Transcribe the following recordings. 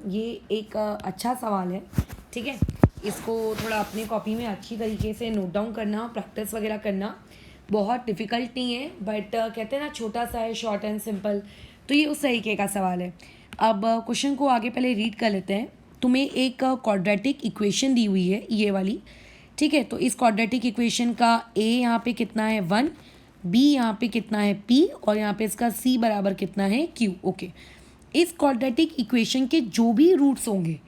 ये एक अच्छा सवाल है, ठीक है। इसको थोड़ा अपनी कॉपी में अच्छी तरीके से नोट डाउन करना, प्रैक्टिस वगैरह करना। बहुत डिफ़िकल्ट नहीं है, बट कहते हैं ना छोटा सा है, शॉर्ट एंड सिंपल। तो ये उस तरीके का सवाल है। अब क्वेश्चन को आगे पहले रीड कर लेते हैं। तुम्हें एक क्वाड्रेटिक इक्वेशन दी हुई है, ये वाली, ठीक है। तो इस क्वाड्रेटिक इक्वेशन का ए यहाँ पे कितना है 1, बी यहाँ पे कितना है p, और यहाँ पे इसका c बराबर कितना है q। ओके, इस क्वाड्रेटिक इक्वेशन के जो भी रूट्स होंगे,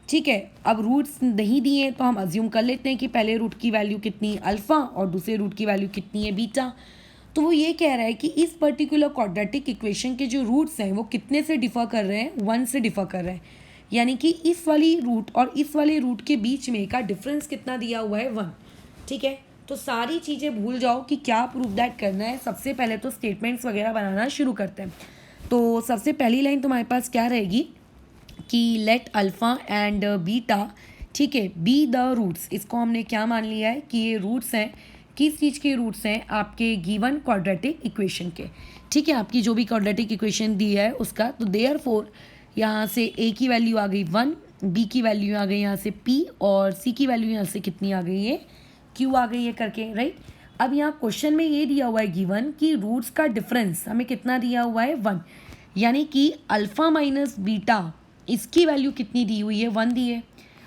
ठीक है। अब रूट्स नहीं दिए हैं तो हम अज्यूम कर लेते हैं कि पहले रूट की वैल्यू कितनी है अल्फ़ा और दूसरे रूट की वैल्यू कितनी है बीटा। तो वो ये कह रहा है कि इस पर्टिकुलर क्वाड्रेटिक इक्वेशन के जो रूट्स हैं वो कितने से डिफ़र कर रहे हैं, 1 से डिफ़र कर रहे हैं। यानी कि इस वाली रूट और इस वाले रूट के बीच में का डिफरेंस कितना दिया हुआ है 1, ठीक है। तो सारी चीज़ें भूल जाओ कि क्या प्रूफ दैट करना है। सबसे पहले तो स्टेटमेंट्स वगैरह बनाना शुरू करते हैं। तो सबसे पहली लाइन तुम्हारे पास क्या रहेगी कि लेट अल्फ़ा एंड बीटा, ठीक है, बी द रूट्स। इसको हमने क्या मान लिया है कि ये रूट्स हैं, किस चीज़ के रूट्स हैं, आपके गिवन क्वाड्रेटिक इक्वेशन के, ठीक है। आपकी जो भी क्वाड्रेटिक इक्वेशन दी है उसका। तो देयरफॉर यहाँ से ए की वैल्यू आ गई 1, बी की वैल्यू आ गई यहाँ से p, और c की वैल्यू यहाँ से कितनी आ गई है q आ गई है करके, राइट। अब यहाँ क्वेश्चन में ये दिया हुआ है गिवन कि रूट्स का डिफरेंस हमें कितना दिया हुआ है 1, यानी कि अल्फ़ा माइनस बीटा इसकी वैल्यू कितनी दी हुई है 1 दी है।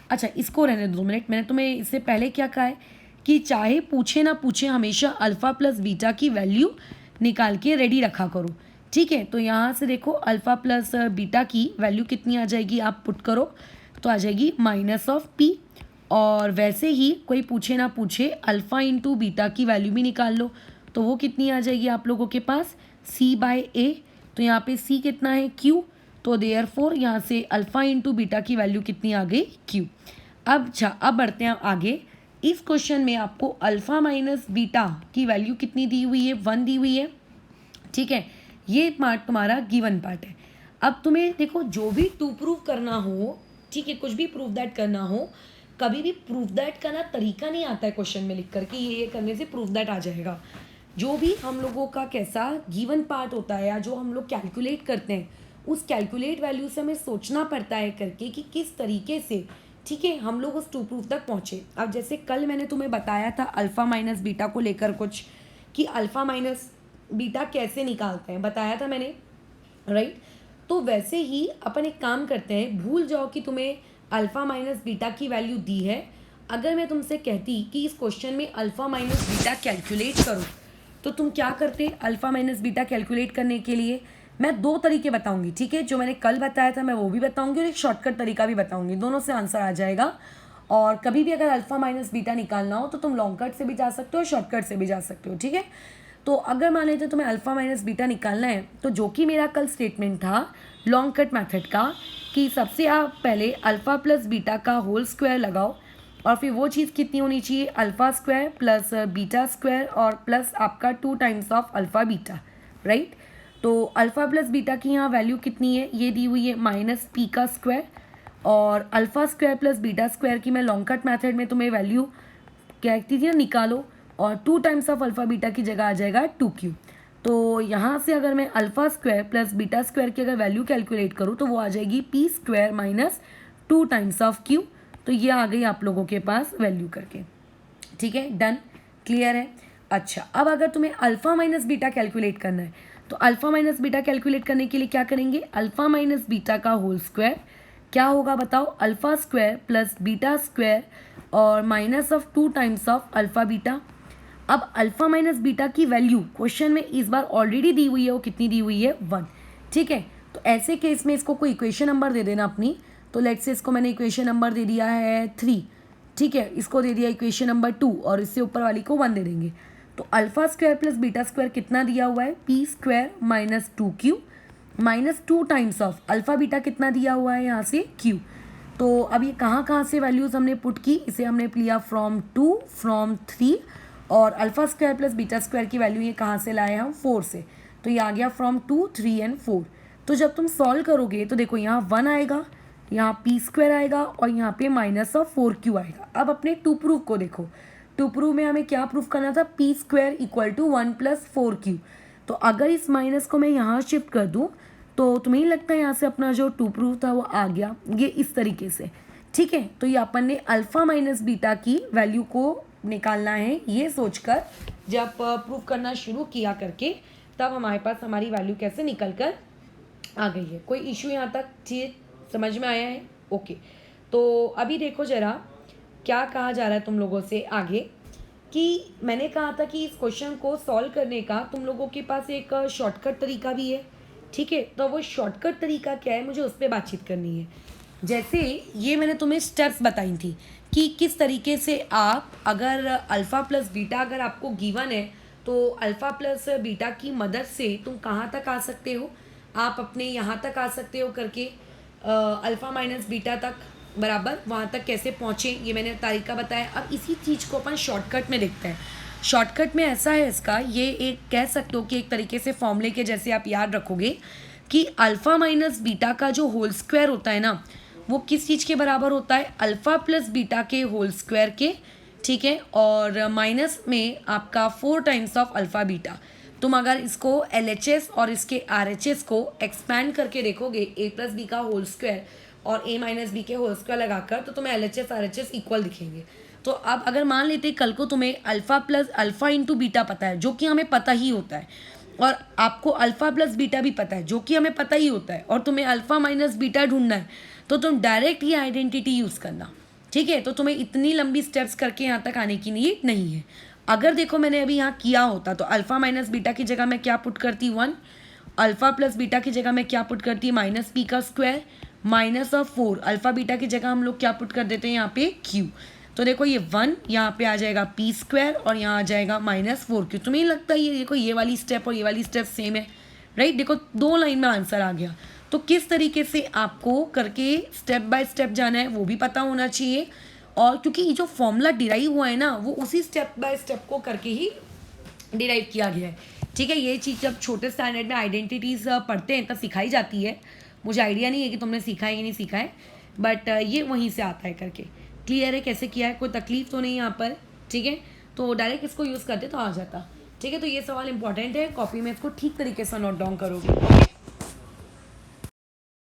अच्छा, इसको रहने दो 2 मिनट। मैंने तुम्हें इससे पहले क्या कहा है कि चाहे पूछे ना पूछे हमेशा अल्फ़ा प्लस बीटा की वैल्यू निकाल के रेडी रखा करो, ठीक है। तो यहाँ से देखो अल्फ़ा प्लस बीटा की वैल्यू कितनी आ जाएगी, आप पुट करो तो आ जाएगी -p। और वैसे ही कोई पूछे ना पूछे अल्फ़ा इंटू बीटा की वैल्यू भी निकाल लो, तो वो कितनी आ जाएगी आप लोगों के पास c/a। तो यहाँ पे c कितना है q, तो देयरफॉर यहाँ से अल्फ़ा इंटू बीटा की वैल्यू कितनी आ गई q। अब बढ़ते हैं आगे। इस क्वेश्चन में आपको अल्फ़ा माइनस बीटा की वैल्यू कितनी दी हुई है 1 दी हुई है, ठीक है। ये पार्ट तुम्हारा गिवन पार्ट है। अब तुम्हें देखो जो भी टू प्रूव करना हो, ठीक है, कुछ भी प्रूव दैट करना हो, कभी भी प्रूव दैट का ना तरीका नहीं आता है क्वेश्चन में लिख करके ये करने से प्रूव दैट आ जाएगा। जो भी हम लोगों का कैसा गिवन पार्ट होता है या जो हम लोग कैलकुलेट करते हैं, उस कैलकुलेट वैल्यू से हमें सोचना पड़ता है करके कि किस तरीके से, ठीक है, हम लोग उस टू प्रूफ तक पहुँचे। अब जैसे कल मैंने तुम्हें बताया था अल्फ़ा माइनस बीटा को लेकर कुछ, कि अल्फ़ा माइनस बीटा कैसे निकालते हैं, बताया था मैंने, राइट। तो वैसे ही अपन एक काम करते हैं, भूल जाओ कि तुम्हें अल्फ़ा माइनस बीटा की वैल्यू दी है। अगर मैं तुमसे कहती कि इस क्वेश्चन में अल्फ़ा माइनस बीटा कैलकुलेट करो, तो तुम क्या करते। अल्फ़ा माइनस बीटा कैलकुलेट करने के लिए मैं 2 तरीके बताऊंगी, ठीक है। जो मैंने कल बताया था मैं वो भी बताऊंगी और एक शॉर्टकट तरीका भी बताऊंगी, दोनों से आंसर आ जाएगा। और कभी भी अगर अल्फ़ा माइनस बीटा निकालना हो तो तुम लॉन्ग कट से भी जा सकते हो, शॉर्टकट से भी जा सकते हो, ठीक है। तो अगर मान लेते तुम्हें अल्फ़ा माइनस बीटा निकालना है, तो जो कि मेरा कल स्टेटमेंट था लॉन्ग कट मेथड का, कि सबसे आप पहले अल्फ़ा प्लस बीटा का होल स्क्वायर लगाओ, और फिर वो चीज़ कितनी होनी चाहिए alpha square plus beta square और प्लस आपका 2 times of alpha beta, right. तो अल्फ़ा प्लस बीटा की यहाँ वैल्यू कितनी है, ये दी हुई है -p का स्क्वायर, और alpha square plus beta square की मैं लॉन्ग कट मैथड में तुम्हें वैल्यू क्या कहती थी ना, निकालो, और 2 टाइम्स ऑफ अल्फ़ा बीटा की जगह आ जाएगा 2q। तो यहाँ से अगर मैं alpha square plus beta square की अगर वैल्यू कैलकुलेट करूँ तो वो आ जाएगी p square minus 2 times of q। तो ये आ गई आप लोगों के पास वैल्यू करके, ठीक है, डन, क्लियर है। अच्छा, अब अगर तुम्हें अल्फ़ा माइनस बीटा कैलकुलेट करना है, तो अल्फ़ा माइनस बीटा कैलकुलेट करने के लिए क्या करेंगे, अल्फ़ा माइनस बीटा का होल स्क्वायर क्या होगा बताओ, alpha square plus beta square और -2 टाइम्स ऑफ अल्फ़ा बीटा। अब अल्फ़ा माइनस बीटा की वैल्यू क्वेश्चन में इस बार ऑलरेडी दी हुई है, वो कितनी दी हुई है 1, ठीक है। तो ऐसे केस में इसको कोई इक्वेशन नंबर दे देना अपनी। तो लेट्स से इसको मैंने इक्वेशन नंबर दे दिया है 3, ठीक है, इसको दे दिया इक्वेशन नंबर 2 और इससे ऊपर वाली को 1 दे देंगे। तो alpha square plus beta square कितना दिया हुआ है p square minus 2q -2 times of alpha beta कितना दिया हुआ है यहाँ से q। तो अब ये कहाँ से वैल्यूज़ हमने पुट की, इसे हमने लिया फ्रॉम 2 फ्रॉम 3, और alpha square plus beta square की वैल्यू ये कहाँ से लाए हम 4 से, तो ये आ गया फ्रॉम 2 3 एंड 4। तो जब तुम सॉल्व करोगे तो देखो यहाँ 1 आएगा, यहाँ p स्क्वायर आएगा और यहाँ पे -4q आएगा। अब अपने टू प्रूफ को देखो, टू प्रूफ में हमें क्या प्रूफ करना था, p square equal to 1 + 4q। तो अगर इस माइनस को मैं यहाँ शिफ्ट कर दूँ तो तुम्हें नहीं लगता यहाँ से अपना जो टू प्रूफ था वो आ गया, ये इस तरीके से, ठीक है। तो ये अपन ने अल्फ़ा माइनस बीटा की वैल्यू को निकालना है, ये सोचकर जब प्रूफ करना शुरू किया करके, तब हमारे पास हमारी वैल्यू कैसे निकल कर आ गई है। कोई इशू यहाँ तक चीज़ समझ में आया है? ओके। तो अभी देखो ज़रा क्या कहा जा रहा है तुम लोगों से आगे, कि मैंने कहा था कि इस क्वेश्चन को सॉल्व करने का तुम लोगों के पास एक शॉर्टकट तरीका भी है, ठीक है। तो वो शॉर्टकट तरीका क्या है, मुझे उस पर बातचीत करनी है। जैसे ये मैंने तुम्हें स्टेप्स बताई थी कि किस तरीके से आप अगर अल्फ़ा प्लस बीटा अगर आपको गिवन है, तो अल्फ़ा प्लस बीटा की मदद से तुम कहाँ तक आ सकते हो, आप अपने यहाँ तक आ सकते हो करके अल्फ़ा माइनस बीटा तक बराबर वहाँ तक कैसे पहुँचे, ये मैंने तरीका बताया। अब इसी चीज़ को अपन शॉर्टकट में देखते हैं। शॉर्टकट में ऐसा है इसका, ये एक कह सकते हो कि एक तरीके से फॉर्मूले के जैसे आप याद रखोगे कि अल्फ़ा माइनस बीटा का जो होल स्क्वायर होता है ना, वो किस चीज़ के बराबर होता है, अल्फ़ा प्लस बीटा के होल स्क्वायर के, ठीक है। और माइनस में आपका 4 टाइम्स ऑफ अल्फ़ा बीटा। तुम अगर इसको LHS और इसके RHS को एक्सपैंड करके देखोगे, a प्लस बी का होल स्क्वायर और a माइनस बी के होल स्क्वायर लगाकर, तो तुम्हें LHS RHS इक्वल दिखेंगे। तो अब अगर मान लेते कल को तुम्हें alpha plus alpha into beta पता है, जो कि हमें पता ही होता है, और आपको अल्फ़ा प्लस बीटा भी पता है, जो कि हमें पता ही होता है, और तुम्हें अल्फ़ा माइनस बीटा ढूंढना है, तो तुम डायरेक्ट ये आइडेंटिटी यूज़ करना, ठीक है। तो तुम्हें इतनी लंबी स्टेप्स करके यहाँ तक आने की नीड नहीं है। अगर देखो मैंने अभी यहाँ किया होता, तो अल्फ़ा माइनस बीटा की जगह मैं क्या पुट करती 1, अल्फ़ा प्लस बीटा की जगह मैं क्या पुट करती माइनस पी का square minus of 4, alpha beta की जगह हम लोग क्या पुट कर देते हैं यहाँ पे q। तो देखो ये 1 यहाँ पे आ जाएगा पी स्क्वायर और यहाँ आ जाएगा माइनस 4q। तुम्हें लगता है ये देखो ये वाली स्टेप और ये वाली स्टेप सेम है, राइट। देखो 2 लाइन में आंसर आ गया। तो किस तरीके से आपको करके स्टेप बाय स्टेप जाना है वो भी पता होना चाहिए, और क्योंकि ये जो फॉर्मूला डिराइव हुआ है ना, वो उसी स्टेप बाय स्टेप को करके ही डिराइव किया गया है, ठीक है। ये चीज़ जब छोटे स्टैंडर्ड में आइडेंटिटीज़ पढ़ते हैं तब सिखाई जाती है। मुझे आइडिया नहीं है कि तुमने सीखा है कि नहीं सीखा है, बट ये वहीं से आता है करके। क्लियर है कैसे किया है, कोई तकलीफ तो नहीं यहाँ पर, ठीक है। तो डायरेक्ट इसको यूज़ करते तो आ जाता, ठीक है। तो ये सवाल इंपॉर्टेंट है, कॉपी में इसको ठीक तरीके से नोट डाउन करोगे।